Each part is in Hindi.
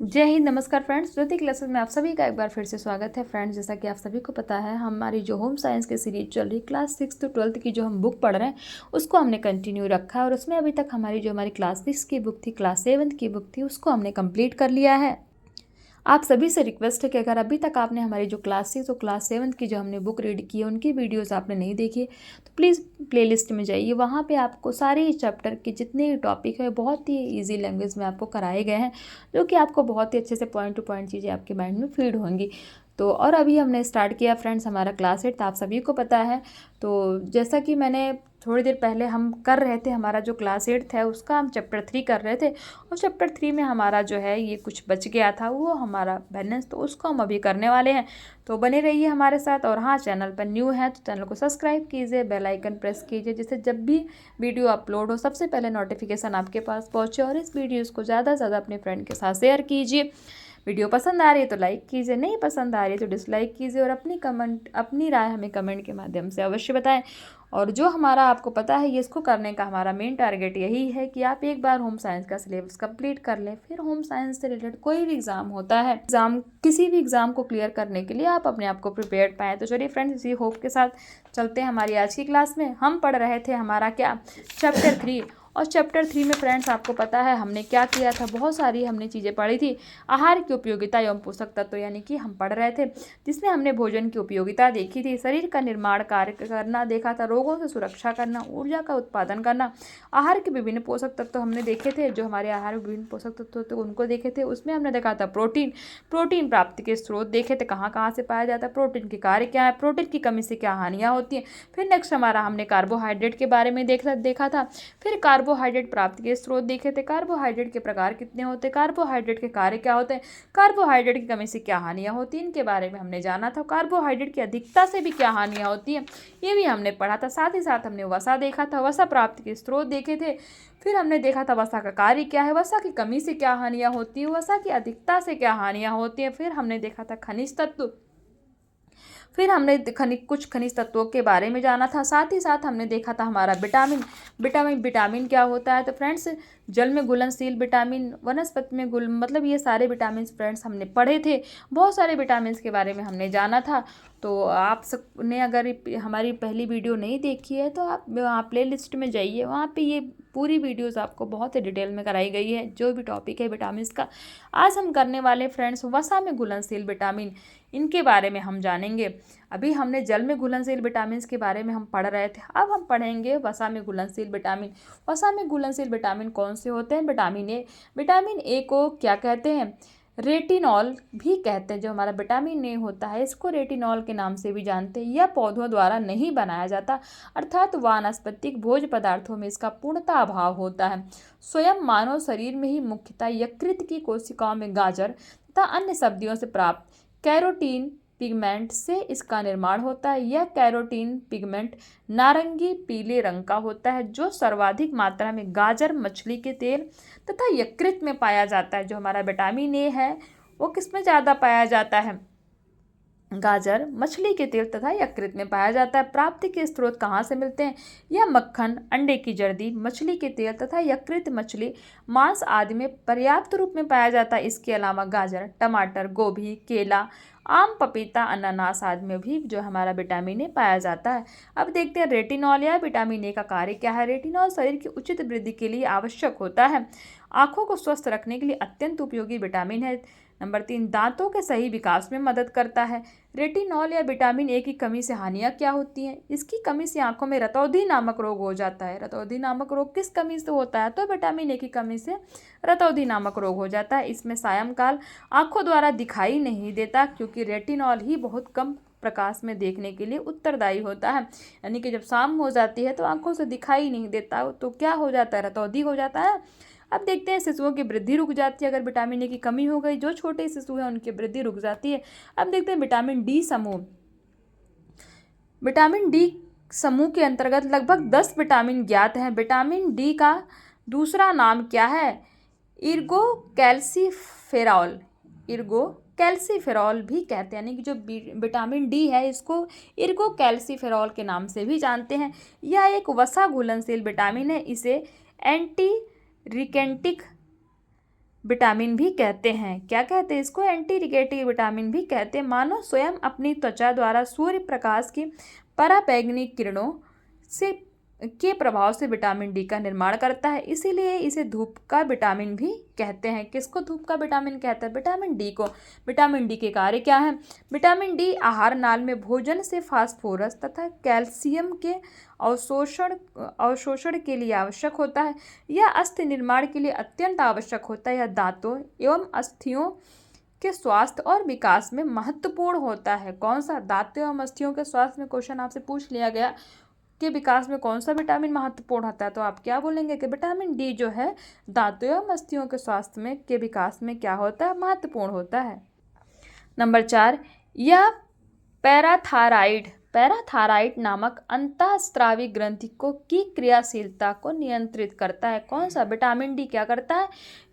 जय हिंद। नमस्कार फ्रेंड्स, ज्योति क्लासेस में आप सभी का एक बार फिर से स्वागत है। फ्रेंड्स, जैसा कि आप सभी को पता है, हमारी जो होम साइंस की सीरीज चल रही क्लास 6 to 12 की जो हम बुक पढ़ रहे हैं उसको हमने कंटिन्यू रखा है और उसमें अभी तक हमारी क्लास 6 की बुक थी, क्लास 7 की बुक थी, उसको हमने कंप्लीट कर लिया है। आप सभी से रिक्वेस्ट है कि अगर अभी तक आपने हमारी जो क्लास 6 और क्लास 7 की जो हमने बुक रीड की है उनकी वीडियोस आपने नहीं देखी है तो प्लीज़ प्लेलिस्ट में जाइए। वहाँ पे आपको सारे चैप्टर के जितने टॉपिक है बहुत ही इजी लैंग्वेज में आपको कराए गए हैं, जो कि आपको बहुत ही अच्छे से पॉइंट टू पॉइंट चीज़ें आपके माइंड में फीड होंगी। तो और अभी हमने स्टार्ट किया फ्रेंड्स हमारा क्लास 8, आप सभी को पता है। तो जैसा कि मैंने थोड़ी देर पहले हम कर रहे थे, हमारा जो क्लास 8 है उसका हम चैप्टर 3 कर रहे थे और चैप्टर 3 में हमारा जो है ये कुछ बच गया था, वो हमारा बैलेंस, तो उसको हम अभी करने वाले हैं। तो बने रहिए हमारे साथ। और हाँ, चैनल पर न्यू है तो चैनल को सब्सक्राइब कीजिए, बेल आइकन प्रेस कीजिए, जिससे जब भी वीडियो अपलोड हो सबसे पहले नोटिफिकेशन आपके पास पहुँचे। और इस वीडियोज़ को ज़्यादा से ज़्यादा अपने फ्रेंड के साथ शेयर कीजिए। वीडियो पसंद आ रही है तो लाइक कीजिए, नहीं पसंद आ रही है तो डिसलाइक कीजिए और अपनी राय हमें कमेंट के माध्यम से अवश्य बताएं। और जो हमारा आपको पता है, ये इसको करने का हमारा मेन टारगेट यही है कि आप एक बार होम साइंस का सिलेबस कंप्लीट कर लें, फिर होम साइंस से रिलेटेड कोई भी एग्जाम होता है, किसी भी एग्जाम को क्लियर करने के लिए आप अपने आप को प्रिपेयर्ड पाएँ। तो चलिए फ्रेंड्स, इसी होप के साथ चलते हैं हमारी आज की क्लास में। हम पढ़ रहे थे हमारा क्या, चैप्टर 3। और चैप्टर 3 में फ्रेंड्स आपको पता है हमने क्या किया था, बहुत सारी हमने चीज़ें पढ़ी थी। आहार की उपयोगिता एवं पोषक तत्व यानी कि हम पढ़ रहे थे, जिसमें हमने भोजन की उपयोगिता देखी थी, शरीर का निर्माण कार्य करना देखा था, रोगों से सुरक्षा करना, ऊर्जा का उत्पादन करना। आहार के विभिन्न पोषक तत्व हमने देखे थे, जो हमारे आहार में विभिन्न पोषक तत्व थे उनको देखे थे। उसमें हमने देखा था प्रोटीन, प्रोटीन प्राप्ति के स्रोत देखे थे, कहाँ कहाँ से पाया जाता है, प्रोटीन के कार्य क्या है, प्रोटीन की कमी से क्या हानियाँ होती हैं। फिर नेक्स्ट हमारा हमने कार्बोहाइड्रेट के बारे में देखा था। फिर कार्बोहाइड्रेट प्राप्ति के स्रोत देखे थे, कार्बोहाइड्रेट के प्रकार कितने होते हैं, कार्बोहाइड्रेट के कार्य क्या होते हैं, कार्बोहाइड्रेट की कमी से क्या हानियाँ होती हैं, इनके बारे में हमने जाना था। कार्बोहाइड्रेट की अधिकता से भी क्या हानियाँ होती हैं, ये भी हमने पढ़ा था। साथ ही साथ हमने वसा देखा था, वसा प्राप्ति के स्रोत देखे थे। फिर हमने देखा था वसा का कार्य क्या है, वसा की कमी से क्या हानियाँ होती हैं, वसा की अधिकता से क्या हानियाँ होती हैं। फिर हमने देखा था खनिज तत्व, फिर हमने कुछ खनिज तत्वों के बारे में जाना था। साथ ही साथ हमने देखा था हमारा विटामिन, विटामिन क्या होता है। तो फ्रेंड्स, जल में घुलनशील विटामिन, वनस्पति में घुल, मतलब ये सारे विटामिन फ्रेंड्स हमने पढ़े थे। बहुत सारे विटामिन के बारे में हमने जाना था। तो आप सबने अगर हमारी पहली वीडियो नहीं देखी है तो आप वहाँ प्ले लिस्ट में जाइए, वहाँ पे ये पूरी वीडियोस आपको बहुत ही डिटेल में कराई गई है, जो भी टॉपिक है विटामिन का। आज हम करने वाले फ्रेंड्स वसा में घुलनशील विटामिन, इनके बारे में हम जानेंगे। अभी हमने जल में घुलनशील विटामिन के बारे में हम पढ़ रहे थे, अब हम पढ़ेंगे वसा में घुलनशील विटामिन। वसा में घुलनशील विटामिन कौन से होते हैं? विटामिन ए को क्या कहते हैं? रेटिनॉल भी कहते हैं। जो हमारा विटामिन ए होता है इसको रेटिनॉल के नाम से भी जानते हैं। यह पौधों द्वारा नहीं बनाया जाता, अर्थात वानस्पतिक भोज्य पदार्थों में इसका पूर्णतः अभाव होता है। स्वयं मानव शरीर में ही मुख्यतः यकृत की कोशिकाओं में गाजर तथा अन्य सब्जियों से प्राप्त कैरोटीन पिगमेंट से इसका निर्माण होता है। यह कैरोटीन पिगमेंट नारंगी पीले रंग का होता है, जो सर्वाधिक मात्रा में गाजर, मछली के तेल तथा यकृत में पाया जाता है। जो हमारा विटामिन ए है वो किसमें ज़्यादा पाया जाता है? गाजर, मछली के तेल तथा यकृत में पाया जाता है। प्राप्ति के स्रोत कहाँ से मिलते हैं? यह मक्खन, अंडे की जर्दी, मछली के तेल तथा यकृत मछली, मांस आदि में पर्याप्त रूप में पाया जाता है। इसके अलावा गाजर, टमाटर, गोभी, केला, आम, पपीता, अनानास आदि में भी जो हमारा विटामिन ए पाया जाता है। अब देखते हैं रेटिनॉल या विटामिन ए का कार्य क्या है। रेटिनॉल शरीर की उचित वृद्धि के लिए आवश्यक होता है। आंखों को स्वस्थ रखने के लिए अत्यंत उपयोगी विटामिन है। नंबर 3, दांतों के सही विकास में मदद करता है। रेटिनॉल या विटामिन ए की कमी से हानियाँ क्या होती हैं? इसकी कमी से आंखों में रतौंधी नामक रोग हो जाता है। रतौंधी नामक रोग किस कमी से होता है? तो विटामिन ए की कमी से रतौंधी नामक रोग हो जाता है। इसमें सायंकाल आंखों द्वारा दिखाई नहीं देता, क्योंकि रेटिनॉल ही बहुत कम प्रकाश में देखने के लिए उत्तरदायी होता है। यानी कि जब शाम हो जाती है तो आंखों से दिखाई नहीं देता, तो क्या हो जाता है? रतौंधी हो जाता है। अब देखते हैं, शिशुओं की वृद्धि रुक जाती है अगर विटामिन ए की कमी हो गई। जो छोटे शिशु हैं उनकी वृद्धि रुक जाती है। अब देखते हैं विटामिन डी समूह। विटामिन डी समूह के अंतर्गत लगभग 10 विटामिन ज्ञात हैं। विटामिन डी का दूसरा नाम क्या है? इर्गो कैल्सीफेरॉल, इर्गो कैल्सीफेरॉल भी कहते हैं। यानी कि जो विटामिन डी है इसको इर्गो कैल्सीफेरॉल के नाम से भी जानते हैं। यह एक वसा घुलनशील विटामिन है। इसे एंटी रिकेंटिक विटामिन भी कहते हैं। क्या कहते हैं इसको? एंटी इरिगेटिव विटामिन भी कहते हैं। मानव स्वयं अपनी त्वचा द्वारा सूर्य प्रकाश की पराबैंगनी किरणों से के प्रभाव से विटामिन डी का निर्माण करता है, इसीलिए इसे धूप का विटामिन भी कहते हैं। किसको धूप का विटामिन कहते हैं? विटामिन डी को। विटामिन डी के कार्य क्या हैं? विटामिन डी आहार नाल में भोजन से फास्फोरस तथा कैल्शियम के अवशोषण के लिए आवश्यक होता है। यह अस्थि निर्माण के लिए अत्यंत आवश्यक होता है। यह दांतों एवं अस्थियों के स्वास्थ्य और विकास में महत्वपूर्ण होता है। कौन सा? दांतों एवं अस्थियों के स्वास्थ्य में क्वेश्चन आपसे पूछ लिया गया के विकास में कौन सा विटामिन महत्वपूर्ण होता है, तो आप क्या बोलेंगे कि विटामिन डी जो है दांतों एवं अस्थियों के स्वास्थ्य में के विकास में क्या होता है? महत्वपूर्ण होता है। नंबर 4, यह पैराथायराइड नामक अंतःस्रावी ग्रंथि की क्रियाशीलता को नियंत्रित करता है। कौन सा? विटामिन डी क्या करता है?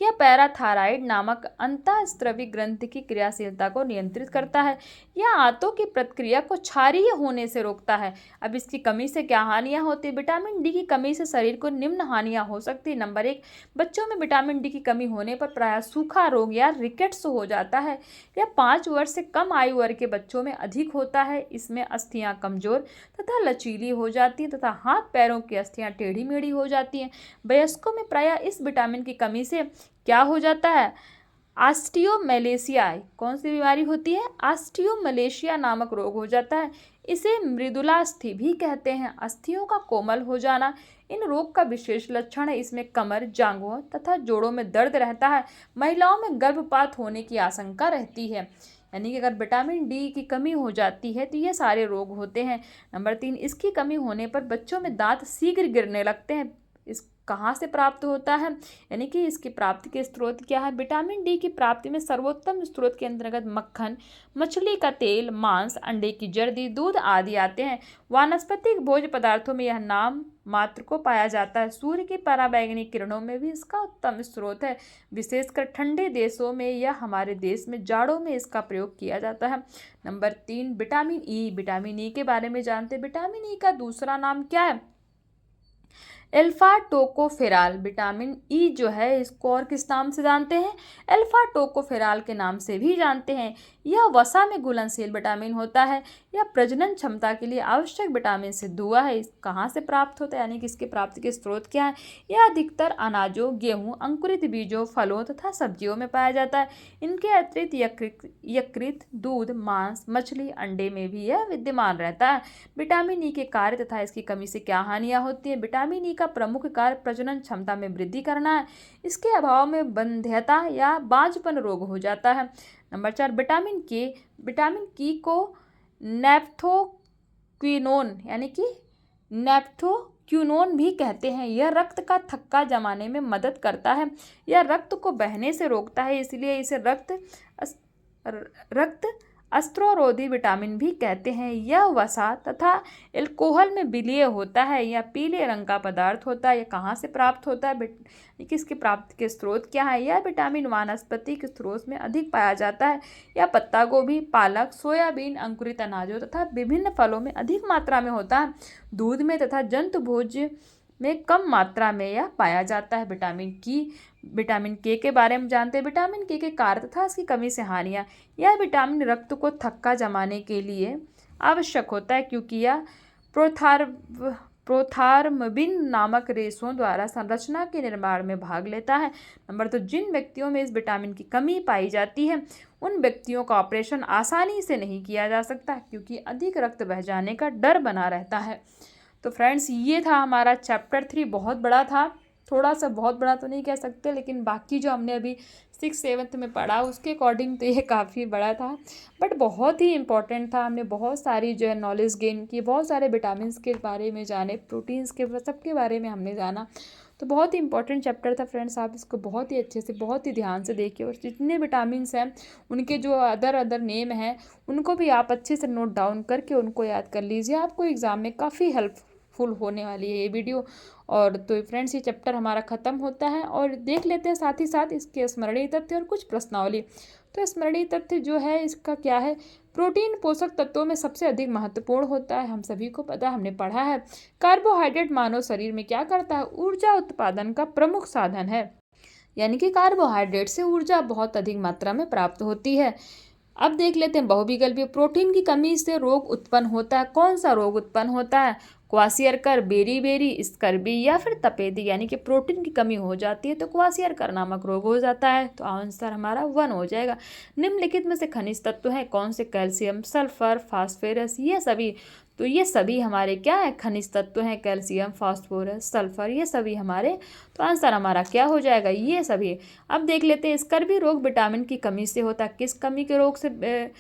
यह पैराथायराइड नामक अंतःस्रावी ग्रंथि की क्रियाशीलता को नियंत्रित करता है। यह आंतों की प्रक्रिया को क्षारीय होने से रोकता है। अब इसकी कमी से क्या हानियां होती है? विटामिन डी की कमी से शरीर को निम्न हानियां हो सकती है। नंबर 1, बच्चों में विटामिन डी की कमी होने पर प्रायः सूखा रोग या रिकेट्स हो जाता है। यह 5 वर्ष से कम आयु वर्ग के बच्चों में अधिक होता है। इसमें अस्थियां कमजोर तथा लचीली हो जाती हैं तथा हाथ पैरों की अस्थियां टेढ़ी मेढ़ी हो जाती हैं। वयस्कों में प्रायः इस विटामिन की कमी से क्या हो जाता है? ऑस्टियोमैलेशिया। कौन सी बीमारी होती है? ऑस्टियोमैलेशिया नामक रोग हो जाता है। इसे मृदुलास्थि भी कहते हैं। अस्थियों का कोमल हो जाना इन रोग का विशेष लक्षण है। इसमें कमर, जांघों तथा जोड़ों में दर्द रहता है। महिलाओं में गर्भपात होने की आशंका रहती है। यानी कि अगर विटामिन डी की कमी हो जाती है तो ये सारे रोग होते हैं। नंबर 3, इसकी कमी होने पर बच्चों में दांत शीघ्र गिरने लगते हैं। इस कहाँ से प्राप्त होता है? यानी कि इसकी प्राप्ति के स्रोत क्या है? विटामिन डी की प्राप्ति में सर्वोत्तम स्रोत के अंतर्गत मक्खन, मछली का तेल, मांस, अंडे की जर्दी, दूध आदि आते हैं। वानस्पतिक भोज्य पदार्थों में यह नाम मात्र को पाया जाता है। सूर्य की पराबैंगनी किरणों में भी इसका उत्तम स्रोत है। विशेषकर ठंडे देशों में या हमारे देश में जाड़ों में इसका प्रयोग किया जाता है। Number 3, vitamin E. Vitamin E के बारे में जानते हैं। विटामिन ई का दूसरा नाम क्या है? Alpha tocopherol. विटामिन ई जो है इसको और किस नाम से जानते हैं? अल्फा टोकोफेराल के नाम से भी जानते हैं। यह वसा में घुलनशील विटामिन होता है। यह प्रजनन क्षमता के लिए आवश्यक विटामिन से दुआ है। इस कहाँ से प्राप्त होता है? यानी कि इसके प्राप्ति के स्रोत क्या है? यह अधिकतर अनाजों, गेहूं, अंकुरित बीजों, फलों तथा सब्जियों में पाया जाता है। इनके अतिरिक्त यकृत, दूध, मांस, मछली, अंडे में भी यह विद्यमान रहता है। विटामिन ई के कार्य तथा इसकी कमी से क्या हानियां होती हैं? विटामिन ई का प्रमुख कार्य प्रजनन क्षमता में वृद्धि करना है। इसके अभाव में बंध्यता या बांझपन रोग हो जाता है। नंबर 4, विटामिन के। विटामिन की को नैप्थोक्विनोन यानी कि नैप्थोक्विनोन भी कहते हैं। यह रक्त का थक्का जमाने में मदद करता है। यह रक्त को बहने से रोकता है, इसलिए इसे रक्त अस्त्रोरोधी विटामिन भी कहते हैं। यह वसा तथा एल्कोहल में विलीय होता है। यह पीले रंग का पदार्थ होता है। यह कहाँ से प्राप्त होता है? किसकी प्राप्ति के स्रोत क्या है? यह विटामिन वानस्पतिक स्रोत में अधिक पाया जाता है। यह पत्ता गोभी, पालक, सोयाबीन, अंकुरित अनाजों तथा विभिन्न फलों में अधिक मात्रा में होता है। दूध में तथा जंतु भोज्य में कम मात्रा में यह पाया जाता है। विटामिन के बारे में जानते हैं। विटामिन के कार्य तथा इसकी कमी से हानियाँ। यह विटामिन रक्त को थक्का जमाने के लिए आवश्यक होता है, क्योंकि यह प्रोथार्मबिन नामक रेशों द्वारा संरचना के निर्माण में भाग लेता है। नंबर 2, जिन व्यक्तियों में इस विटामिन की कमी पाई जाती है उन व्यक्तियों का ऑपरेशन आसानी से नहीं किया जा सकता, क्योंकि अधिक रक्त बह जाने का डर बना रहता है। तो फ्रेंड्स, ये था हमारा चैप्टर 3। बहुत बड़ा था, थोड़ा सा, बहुत बड़ा तो नहीं कह सकते, लेकिन बाकी जो हमने अभी 6th 7th में पढ़ा उसके अकॉर्डिंग तो ये काफ़ी बड़ा था, बट बहुत ही इम्पॉर्टेंट था। हमने बहुत सारी जो है नॉलेज गेन की, बहुत सारे विटामिन्स के बारे में जाने, प्रोटीन्स के, सबके बारे में हमने जाना। तो बहुत ही इंपॉर्टेंट चैप्टर था फ्रेंड्स। आप इसको बहुत ही अच्छे से, बहुत ही ध्यान से देखिए, और जितने विटामिन्स हैं उनके जो अदर नेम हैं उनको भी आप अच्छे से नोट डाउन करके उनको याद कर लीजिए। आपको एग्ज़ाम में काफ़ी हेल्पफुल होने वाली है ये वीडियो। और तो फ्रेंड्स, ये चैप्टर हमारा ख़त्म होता है, और देख लेते हैं साथ ही साथ इसके स्मरणीय तथ्य और कुछ प्रश्नावली। तो स्मरणीय तथ्य जो है इसका क्या है? प्रोटीन पोषक तत्वों में सबसे अधिक महत्वपूर्ण होता है, हम सभी को पता, हमने पढ़ा है। कार्बोहाइड्रेट मानव शरीर में क्या करता है? ऊर्जा उत्पादन का प्रमुख साधन है। यानी कि कार्बोहाइड्रेट से ऊर्जा बहुत अधिक मात्रा में प्राप्त होती है। अब देख लेते हैं बहुविकल्पीय। प्रोटीन की कमी से रोग उत्पन्न होता है। कौन सा रोग उत्पन्न होता है? क्वासियरकर, बेरी स्कर्बी या फिर तपेदी। यानी कि प्रोटीन की कमी हो जाती है तो क्वासियरकर नामक रोग हो जाता है। तो आंसर हमारा 1 हो जाएगा। निम्नलिखित में से खनिज तत्व हैं कौन से? कैल्शियम, सल्फर, फास्फोरस, ये सभी। तो ये सभी हमारे क्या है? खनिज तत्व हैं। कैल्शियम, फास्फोरस, सल्फर, ये सभी हमारे। तो आंसर हमारा क्या हो जाएगा? ये सभी। अब देख लेते हैं स्कर्वी रोग विटामिन की कमी से होता है। किस कमी के रोग से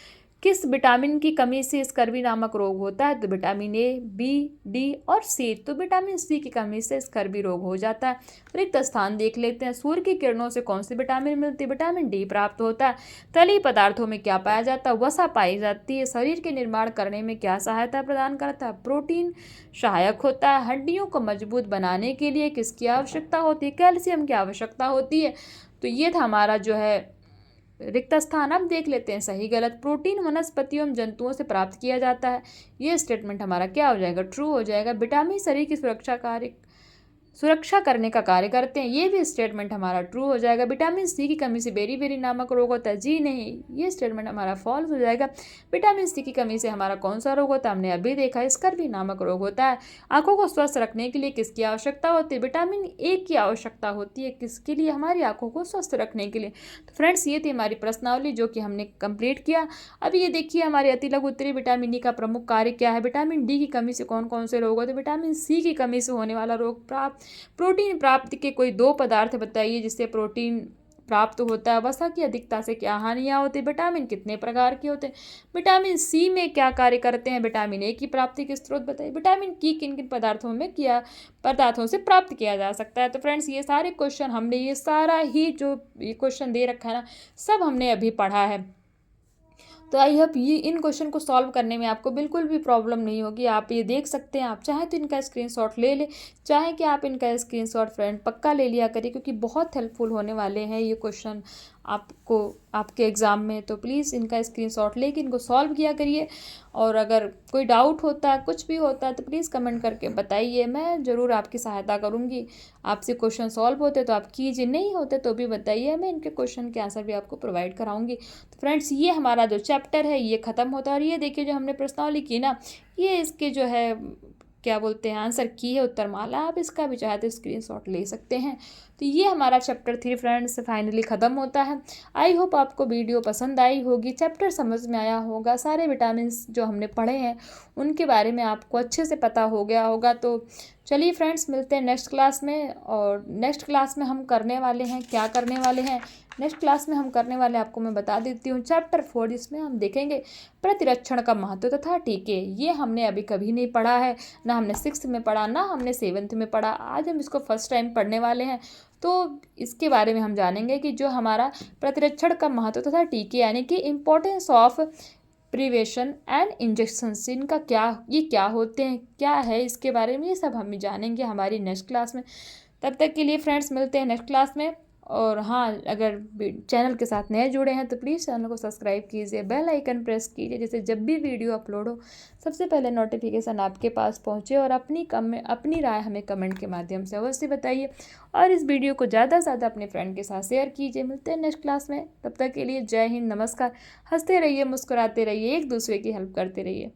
किस विटामिन की कमी से स्कर्वी नामक रोग होता है? तो विटामिन ए, बी, डी और सी। तो विटामिन सी की कमी से स्कर्वी रोग हो जाता है। रिक्त स्थान देख लेते हैं। सूर्य की किरणों से कौन सी विटामिन मिलती है? विटामिन डी प्राप्त होता है। तली पदार्थों में क्या पाया जाता है? वसा पाई जाती है। शरीर के निर्माण करने में क्या सहायता प्रदान करता है? प्रोटीन सहायक होता है। हड्डियों को मजबूत बनाने के लिए किसकी आवश्यकता होती है? कैल्शियम की आवश्यकता होती है। तो ये था हमारा जो है रिक्त स्थान। अब देख लेते हैं सही गलत। प्रोटीन वनस्पतियों एवं जंतुओं से प्राप्त किया जाता है। ये स्टेटमेंट हमारा क्या हो जाएगा? ट्रू हो जाएगा। विटामिन शरीर की सुरक्षा करने का कार्य करते हैं। ये भी स्टेटमेंट हमारा ट्रू हो जाएगा। विटामिन सी की कमी से बेरी नामक रोग होता है। जी नहीं, ये स्टेटमेंट हमारा फॉल्स हो जाएगा। विटामिन सी की कमी से हमारा कौन सा रोग होता है? हमने अभी देखा, स्कर्वी नामक रोग होता है। आंखों को स्वस्थ रखने के लिए किसकी आवश्यकता होती है? विटामिन ए की आवश्यकता होती है। किसके लिए? हमारी आंखों को स्वस्थ रखने के लिए। तो फ्रेंड्स, ये थी हमारी प्रश्नावली जो कि हमने कंप्लीट किया। अब ये देखिए हमारे अति लघु उत्तरीय विटामिन ई का प्रमुख कार्य क्या है? विटामिन डी की कमी से कौन कौन से रोग होते हैं? विटामिन सी की कमी से होने वाला रोग। प्रोटीन प्राप्ति के कोई 2 पदार्थ बताइए जिससे प्रोटीन प्राप्त होता है। वसा की अधिकता से क्या हानियां होती है? विटामिन कितने प्रकार के होते हैं? विटामिन सी में क्या कार्य करते हैं? विटामिन ए की प्राप्ति के स्रोत बताइए। विटामिन की किन किन पदार्थों से प्राप्त किया जा सकता है? तो फ्रेंड्स, ये सारे क्वेश्चन हमने, ये सारा ही जो ये क्वेश्चन दे रखा है ना, सब हमने अभी पढ़ा है। तो आई होप ये इन क्वेश्चन को सॉल्व करने में आपको बिल्कुल भी प्रॉब्लम नहीं होगी। आप ये देख सकते हैं। आप चाहें तो इनका स्क्रीनशॉट ले लें, चाहे कि आप इनका स्क्रीनशॉट फ्रेंड पक्का ले लिया करिए, क्योंकि बहुत हेल्पफुल होने वाले हैं ये क्वेश्चन आपको आपके एग्ज़ाम में। तो प्लीज़ इनका स्क्रीनशॉट लेके इनको सॉल्व किया करिए। और अगर कोई डाउट होता है, कुछ भी होता है, तो प्लीज़ कमेंट करके बताइए। मैं ज़रूर आपकी सहायता करूँगी। आपसे क्वेश्चन सॉल्व होते तो आप कीजिए, नहीं होते तो भी बताइए, मैं इनके क्वेश्चन के आंसर भी आपको प्रोवाइड कराऊंगी। तो फ्रेंड्स, ये हमारा जो चैप्टर है ये ख़त्म होता है। और ये देखिए जो हमने प्रश्नावली की ना, ये इसके जो है क्या बोलते हैं आंसर की है उत्तरमाला। आप इसका भी चाहे तो स्क्रीनशॉट ले सकते हैं। तो ये हमारा चैप्टर 3 फ्रेंड्स फाइनली ख़त्म होता है। आई होप आपको वीडियो पसंद आई होगी, चैप्टर समझ में आया होगा, सारे विटामिन जो हमने पढ़े हैं उनके बारे में आपको अच्छे से पता हो गया होगा। तो चलिए फ्रेंड्स, मिलते हैं नेक्स्ट क्लास में। और नेक्स्ट क्लास में हम करने वाले हैं, क्या करने वाले हैं नेक्स्ट क्लास में हम करने वाले आपको मैं बता देती हूँ। चैप्टर 4 जिसमें हम देखेंगे प्रतिरक्षण का महत्व तथा टीके। ये हमने अभी कभी नहीं पढ़ा है, ना हमने 6th में पढ़ा, ना हमने 7th में पढ़ा। आज हम इसको फर्स्ट टाइम पढ़ने वाले हैं। तो इसके बारे में हम जानेंगे कि जो हमारा प्रतिरक्षण का महत्व तथा टीके, यानी कि importance of prevention and injections, इनका क्या होते हैं, क्या है इसके बारे में, ये सब हम जानेंगे हमारी नेक्स्ट क्लास में। तब तक के लिए फ्रेंड्स मिलते हैं नेक्स्ट क्लास में। और हाँ, अगर चैनल के साथ नए जुड़े हैं तो प्लीज़ चैनल को सब्सक्राइब कीजिए, बेल आइकन प्रेस कीजिए, जिससे जब भी वीडियो अपलोड हो सबसे पहले नोटिफिकेशन आपके पास पहुँचे। और अपनी राय हमें कमेंट के माध्यम से अवश्य बताइए। और इस वीडियो को ज़्यादा से ज़्यादा अपने फ्रेंड के साथ शेयर कीजिए। मिलते हैं नेक्स्ट क्लास में, तब तक के लिए जय हिंद, नमस्कार। हंसते रहिए, मुस्कुराते रहिए, एक दूसरे की हेल्प करते रहिए।